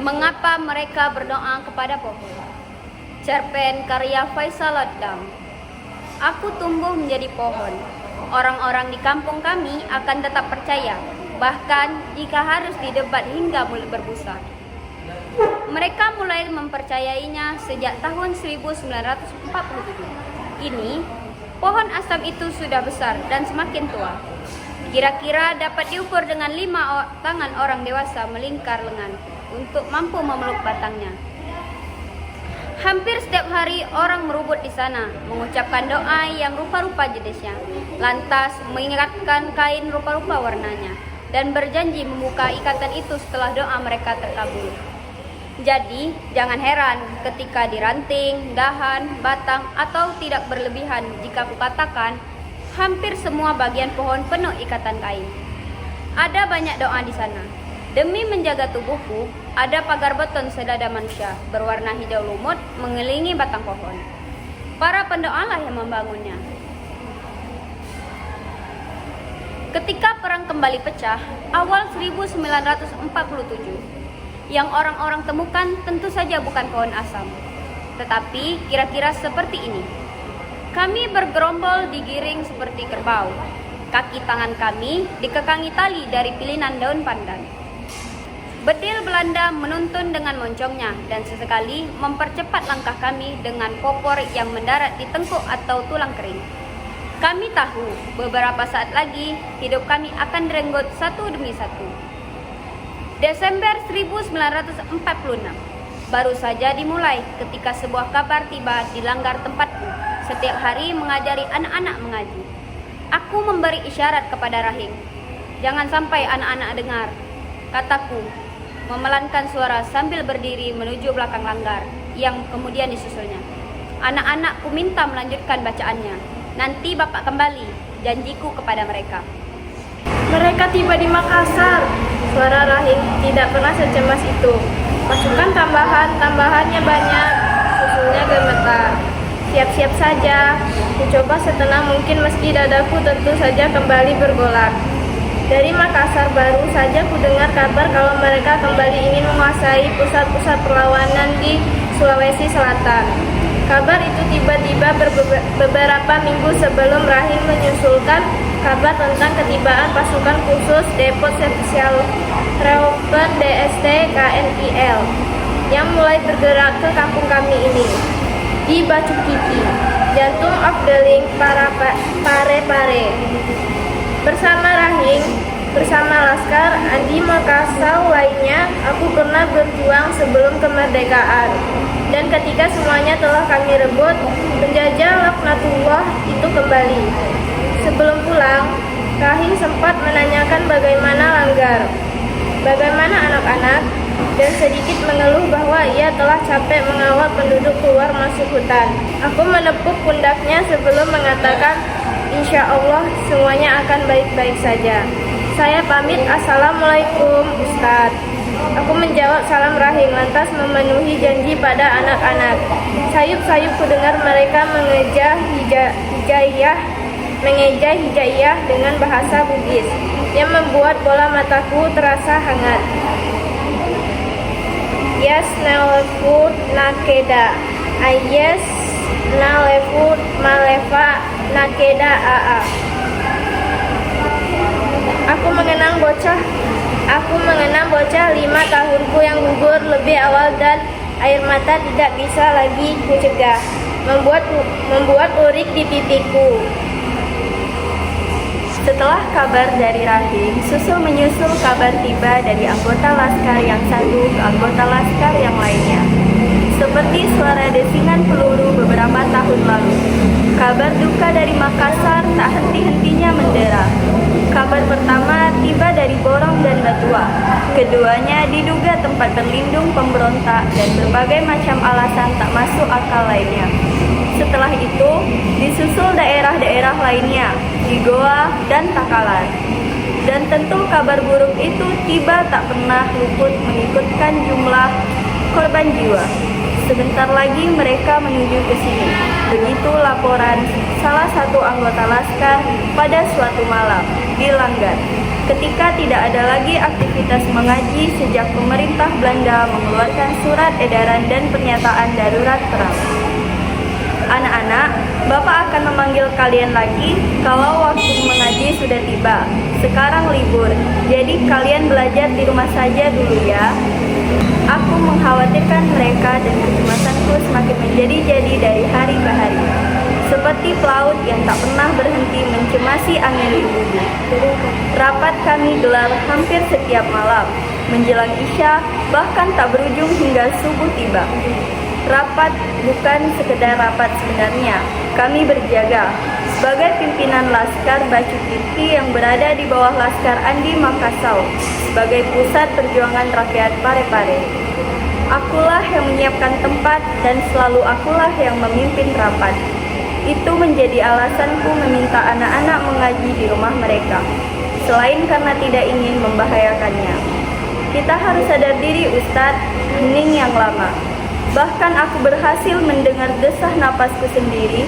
Mengapa mereka berdoa kepada pohon? Cerpen karya Faisal Adlam. Aku tumbuh menjadi pohon. Orang-orang di kampung kami akan tetap percaya, bahkan jika harus didebat hingga mulut berbusa. Mereka mulai mempercayainya sejak tahun 1947. Kini, pohon asam itu sudah besar dan semakin tua. Kira-kira dapat diukur dengan 5 tangan orang dewasa melingkar lengan untuk mampu memeluk batangnya. Hampir setiap hari orang merubut di sana, mengucapkan doa yang rupa-rupa jenisnya, lantas mengikatkan kain rupa-rupa warnanya, dan berjanji membuka ikatan itu setelah doa mereka terkabul. Jadi, jangan heran ketika di ranting, dahan, batang, atau tidak berlebihan jika kukatakan hampir semua bagian pohon penuh ikatan kain. Ada banyak doa di sana. Demi menjaga tubuhku, ada pagar beton sedada manusia berwarna hijau lumut mengelilingi batang pohon. Para pendoalah yang membangunnya. Ketika perang kembali pecah, awal 1947, yang orang-orang temukan tentu saja bukan pohon asam, tetapi kira-kira seperti ini. Kami bergerombol digiring seperti kerbau. Kaki tangan kami dikekangi tali dari pilihan daun pandan. Bedil Belanda menuntun dengan moncongnya dan sesekali mempercepat langkah kami dengan popor yang mendarat di tengkuk atau tulang kering. Kami tahu beberapa saat lagi hidup kami akan direnggut satu demi satu. Desember 1946 baru saja dimulai ketika sebuah kabar tiba di langgar tempatku. Setiap hari mengajari anak-anak mengaji. Aku memberi isyarat kepada Rahim. Jangan sampai anak-anak dengar, kataku, memelankan suara sambil berdiri menuju belakang langgar yang kemudian disusulnya. Anak-anakku minta melanjutkan bacaannya. Nanti bapak kembali, janjiku kepada mereka. Mereka tiba di Makassar. Suara Rahim tidak pernah secemas itu. Pasukan tambahannya banyak, susulnya gemetar. Siap-siap saja, kucoba setenang mungkin meski dadaku tentu saja kembali bergolak. Dari Makassar baru saja kudengar kabar kalau mereka kembali ingin menguasai pusat-pusat perlawanan di Sulawesi Selatan. Kabar itu tiba-tiba beberapa minggu sebelum Rahim menyusulkan kabar tentang ketibaan pasukan khusus Depot Spesial Reuter DST KNIL yang mulai bergerak ke kampung kami ini. Di Bacukiki, jantung of the link Pare-Pare. Bersama Rahim, bersama Laskar, Andi Makassar lainnya, aku pernah berjuang sebelum kemerdekaan. Dan ketika semuanya telah kami rebut, penjajah laknatullah itu kembali. Sebelum pulang, Rahim sempat menanyakan bagaimana langgar, bagaimana anak-anak, dan sedikit mengeluh bahwa ia telah capek mengawal penduduk keluar masuk hutan. Aku menepuk pundaknya sebelum mengatakan, insya Allah semuanya akan baik-baik saja. Saya pamit, assalamualaikum Ustadz. Aku menjawab salam Rahim lantas memenuhi janji pada anak-anak. Sayup-sayup kudengar mereka mengeja hijaiyah dengan bahasa Bugis yang membuat bola mataku terasa hangat. Yes nalefut nakeda, ayes nalefut malefa nakeda aa. Aku mengenang bocah 5 tahunku yang gugur lebih awal dan air mata tidak bisa lagi kucegah, membuat urik di pipiku. Setelah kabar dari Rahim, menyusul kabar tiba dari anggota laskar yang satu ke anggota laskar yang lainnya. Seperti suara desingan peluru beberapa tahun lalu, kabar duka dari Makassar tak henti-hentinya mendera. Kabar pertama tiba dari Borong dan Batua. Keduanya diduga tempat berlindung pemberontak dan berbagai macam alasan tak masuk akal lainnya. Setelah itu, disusul daerah-daerah lainnya, di Goa dan Takalar. Dan tentu kabar buruk itu tiba tak pernah luput mengikutkan jumlah korban jiwa. Sebentar lagi mereka menuju ke sini. Begitu laporan salah satu anggota laskar pada suatu malam di Langgar. Ketika tidak ada lagi aktivitas mengaji sejak pemerintah Belanda mengeluarkan surat edaran dan pernyataan darurat perang. Anak-anak, Bapak akan memanggil kalian lagi kalau waktu mengaji sudah tiba. Sekarang libur, jadi kalian belajar di rumah saja dulu ya. Aku mengkhawatirkan mereka dan kecemasanku semakin menjadi-jadi dari hari ke hari. Seperti pelaut yang tak pernah berhenti mencemasi angin libubu. Rapat kami gelar hampir setiap malam, menjelang Isya, bahkan tak berujung hingga subuh tiba. Rapat bukan sekedar rapat sebenarnya, kami berjaga. Sebagai pimpinan Laskar Bacu Tirti yang berada di bawah Laskar Andi Makassau, sebagai pusat perjuangan rakyat Parepare. Akulah yang menyiapkan tempat dan selalu akulah yang memimpin rapat. Itu menjadi alasanku meminta anak-anak mengaji di rumah mereka, selain karena tidak ingin membahayakannya. Kita harus sadar diri, Ustadz, hening yang lama. Bahkan aku berhasil mendengar desah napasku sendiri,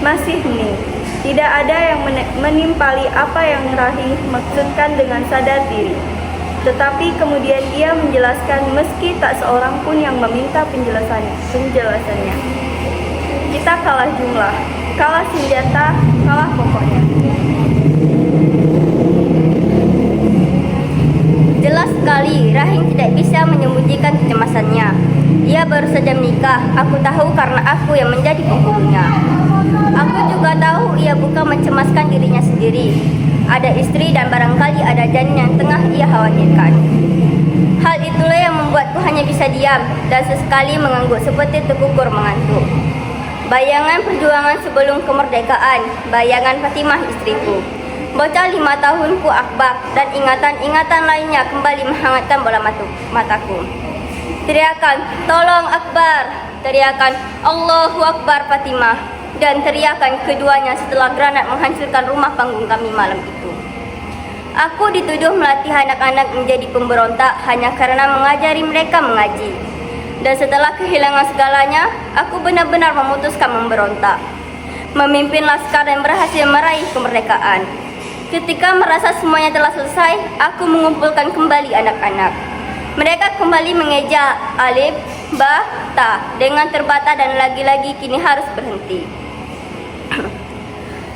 masih hening. Tidak ada yang menimpali apa yang Rahim maksudkan dengan sadar diri. Tetapi kemudian ia menjelaskan meski tak seorang pun yang meminta penjelasannya. Kita kalah jumlah, kalah senjata, kalah pokoknya. Jelas sekali, Rahim tidak bisa menyembunyikan kecemasannya. Ia baru saja menikah, aku tahu karena aku yang menjadi penghulunya. Aku juga tahu ia bukan mencemaskan dirinya sendiri. Ada istri dan barangkali ada janin yang tengah ia khawatirkan. Hal itulah yang membuatku hanya bisa diam dan sesekali mengangguk seperti terkukur mengantuk. Bayangan perjuangan sebelum kemerdekaan, bayangan Fatimah istriku. Bocah 5 tahunku Akbar dan ingatan-ingatan lainnya kembali menghangatkan bola mataku. Teriakan, tolong Akbar, teriakan Allahu Akbar Fatimah, dan teriakan keduanya setelah granat menghancurkan rumah panggung kami malam itu. Aku dituduh melatih anak-anak menjadi pemberontak hanya karena mengajari mereka mengaji. Dan setelah kehilangan segalanya, aku benar-benar memutuskan memberontak. Memimpin laskar dan berhasil meraih kemerdekaan. Ketika merasa semuanya telah selesai, aku mengumpulkan kembali anak-anak. Mereka kembali mengeja alif, ba, ta dengan terbata dan lagi-lagi kini harus berhenti.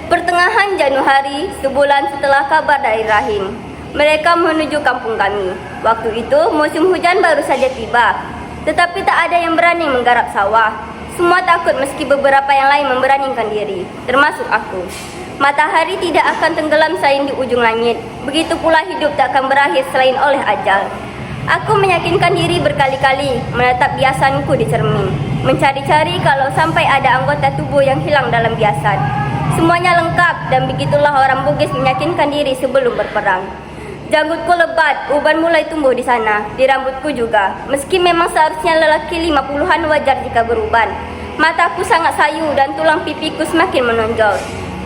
Pertengahan Januari, sebulan setelah kabar dari Rahim, mereka menuju kampung kami. Waktu itu musim hujan baru saja tiba, tetapi tak ada yang berani menggarap sawah. Semua takut meski beberapa yang lain memberanikan diri, termasuk aku. Matahari tidak akan tenggelam selain di ujung langit. Begitu pula hidup tak akan berakhir selain oleh ajal. Aku meyakinkan diri berkali-kali, menatap biasanku di cermin, mencari-cari kalau sampai ada anggota tubuh yang hilang dalam biasan. Semuanya lengkap dan begitulah orang Bugis meyakinkan diri sebelum berperang. Janggutku lebat, uban mulai tumbuh di sana, di rambutku juga. Meski memang seharusnya lelaki 50-an wajar jika beruban. Mataku sangat sayu dan tulang pipiku semakin menonjol.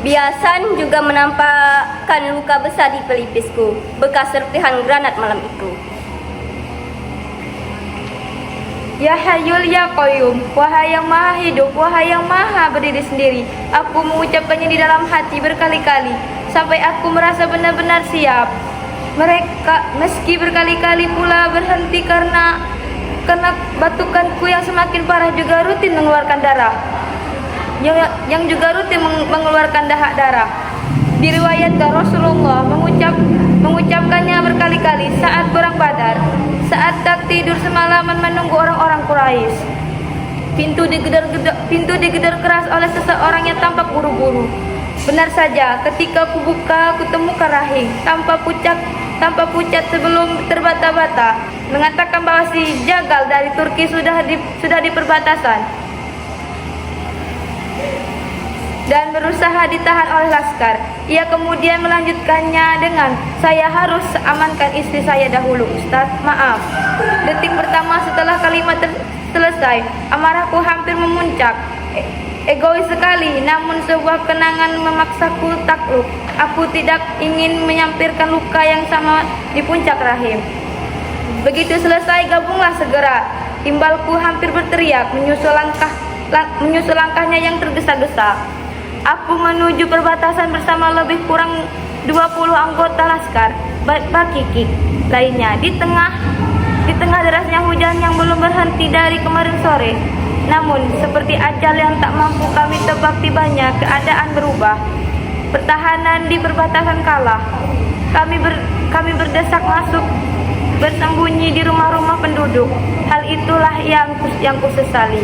Biasan juga menampakkan luka besar di pelipisku, bekas serpihan granat malam itu. Ya Hayyul Ya Qayyum, wahai yang maha hidup, wahai yang maha berdiri sendiri. Aku mengucapkannya di dalam hati berkali-kali, sampai aku merasa benar-benar siap. Mereka meski berkali-kali pula berhenti karena batukanku yang semakin parah juga rutin mengeluarkan darah. Yang juga rutin mengeluarkan dahak darah. Diriwayatkan Rasulullah mengucapkannya berkali-kali saat perang Badar, saat tak tidur semalaman menunggu orang-orang Quraisy. Pintu digedor keras oleh seseorang yang tampak buru-buru. Benar saja, ketika aku buka, aku temukan Rahim tanpa pucat sebelum terbata-bata, mengatakan bahwa si jagal dari Turki sudah di perbatasan dan berusaha ditahan oleh laskar. Ia kemudian melanjutkannya dengan, saya harus amankan istri saya dahulu, Ustaz, maaf. Detik pertama setelah kalimat selesai, amarahku hampir memuncak. Egois sekali, namun sebuah kenangan memaksaku takluk. Aku tidak ingin menyampirkan luka yang sama di puncak Rahim. Begitu selesai, gabunglah segera. Timbalku hampir berteriak, menyusul langkah menyusul langkahnya yang tergesa-gesa. Aku menuju perbatasan bersama lebih kurang 20 anggota laskar Bakiki lainnya. Di tengah derasnya hujan yang belum berhenti dari kemarin sore. Namun, seperti ajal yang tak mampu kami tebak, tibanya keadaan berubah. Pertahanan di perbatasan kalah. Kami berdesak masuk, bersembunyi di rumah-rumah penduduk. Hal itulah yang kusesali.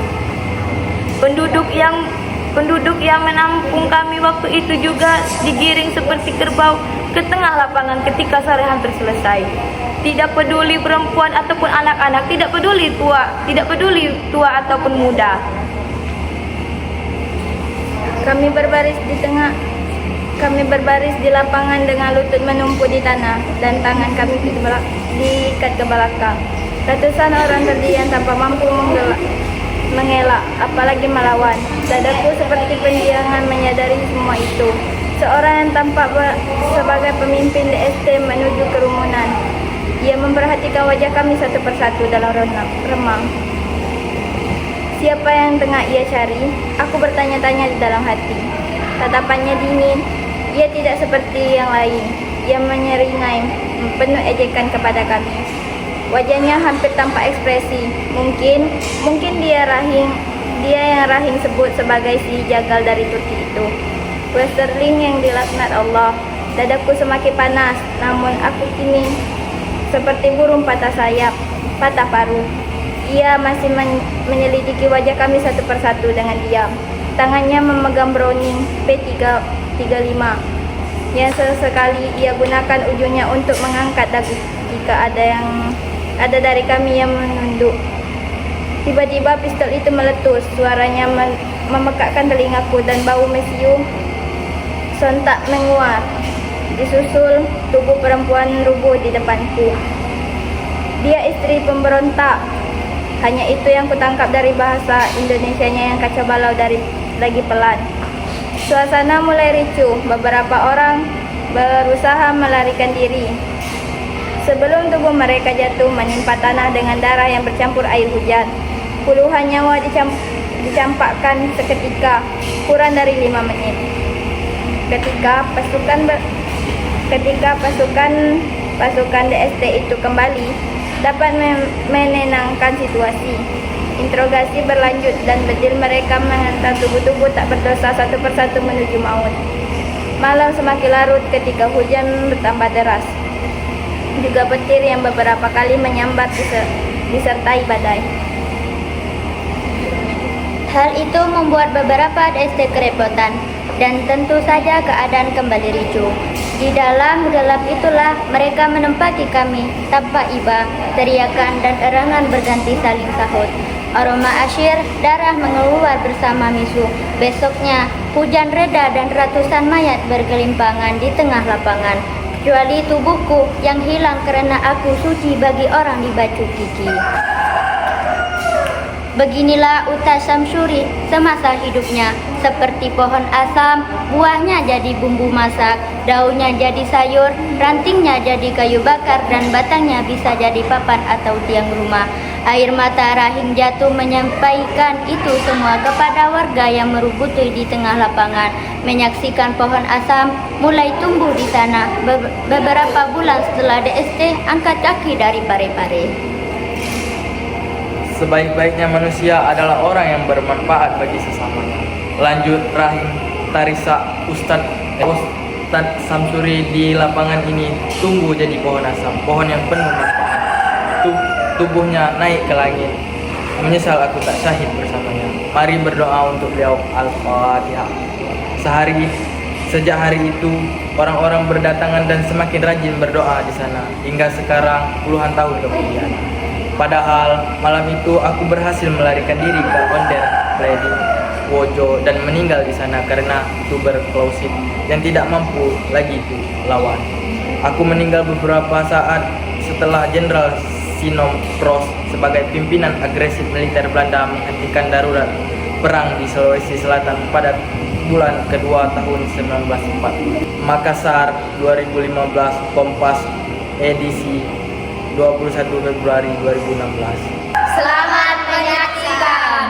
Penduduk yang menampung kami waktu itu juga digiring seperti kerbau ke tengah lapangan ketika sore hampir selesai. Tidak peduli perempuan ataupun anak-anak, tidak peduli tua ataupun muda. Kami berbaris di lapangan dengan lutut menumpu di tanah dan tangan kami diikat ke belakang. Ratusan orang terdiam tanpa mampu mengelak, apalagi melawan. Dadaku seperti pendiangan menyadari semua itu. Seorang yang tampak sebagai pemimpin DST menuju kerumunan. Ia memperhatikan wajah kami satu persatu dalam remang. Siapa yang tengah ia cari? Aku bertanya-tanya di dalam hati. Tatapannya dingin. Ia tidak seperti yang lain. Ia menyeringai, penuh ejekan kepada kami. Wajahnya hampir tanpa ekspresi. Mungkin dia yang Rahim sebut sebagai si jagal dari Turki itu. Westerling yang dilaknat Allah. Dadaku semakin panas, namun aku kini seperti burung patah sayap, patah paruh. Ia masih menyelidiki wajah kami satu persatu dengan diam. Tangannya memegang Browning P335 yang sesekali ia gunakan ujungnya untuk mengangkat dagu jika ada dari kami yang menunduk. Tiba-tiba pistol itu meletus, suaranya memekakkan telingaku dan bau mesiu sontak menguat. Disusul tubuh perempuan rubuh di depanku. Dia istri pemberontak. Hanya itu yang kutangkap dari bahasa Indonesianya yang kacau balau lagi pelan. Suasana mulai ricuh. Beberapa orang berusaha melarikan diri. Sebelum tubuh mereka jatuh menimpa tanah dengan darah yang bercampur air hujan. Puluhan nyawa dicampakkan seketika, kurang dari 5 menit. Ketika pasukan DST itu kembali, dapat menenangkan situasi. Interogasi berlanjut dan bedil mereka mengantar tubuh-tubuh tak berdosa satu persatu menuju maut. Malam semakin larut ketika hujan bertambah deras. Juga petir yang beberapa kali menyambar disertai badai. Hal itu membuat beberapa DST kerepotan. Dan tentu saja keadaan kembali ricuh. Di dalam gelap itulah mereka menempati kami tanpa iba, teriakan dan erangan berganti saling sahut. Aroma asyir, darah mengeluar bersama misu. Besoknya, hujan reda dan ratusan mayat bergelimpangan di tengah lapangan. Kecuali tubuhku yang hilang karena aku suci bagi orang di Batu Kiki. Beginilah Uta Syamsuri semasa hidupnya. Seperti pohon asam, buahnya jadi bumbu masak, daunnya jadi sayur, rantingnya jadi kayu bakar, dan batangnya bisa jadi papan atau tiang rumah. Air mata Rahim jatuh menyampaikan itu semua kepada warga yang merubuti di tengah lapangan. Menyaksikan pohon asam mulai tumbuh di sana beberapa bulan setelah DST angkat kaki dari Parepare. Sebaik-baiknya manusia adalah orang yang bermanfaat bagi sesamanya. Lanjut Rahim Tarisa Ustadz Samsuri di lapangan ini tumbuh jadi pohon asam, pohon yang penuh manfaat. Tubuhnya naik ke langit. Menyesal aku tak syahid bersamanya. Mari berdoa untuk beliau. Al-Fatihah. Sejak hari itu orang-orang berdatangan dan semakin rajin berdoa di sana hingga sekarang puluhan tahun kemudian. Padahal malam itu aku berhasil melarikan diri ke Onder, Pleding, Wojo dan meninggal di sana karena tuberkulosis yang tidak mampu lagi itu lawan. Aku meninggal beberapa saat setelah Jenderal Sinopros sebagai pimpinan agresif militer Belanda menghentikan darurat perang di Sulawesi Selatan pada bulan kedua tahun 1940. Makassar 2015, Kompas edisi 21 Februari 2016. Selamat menyaksikan.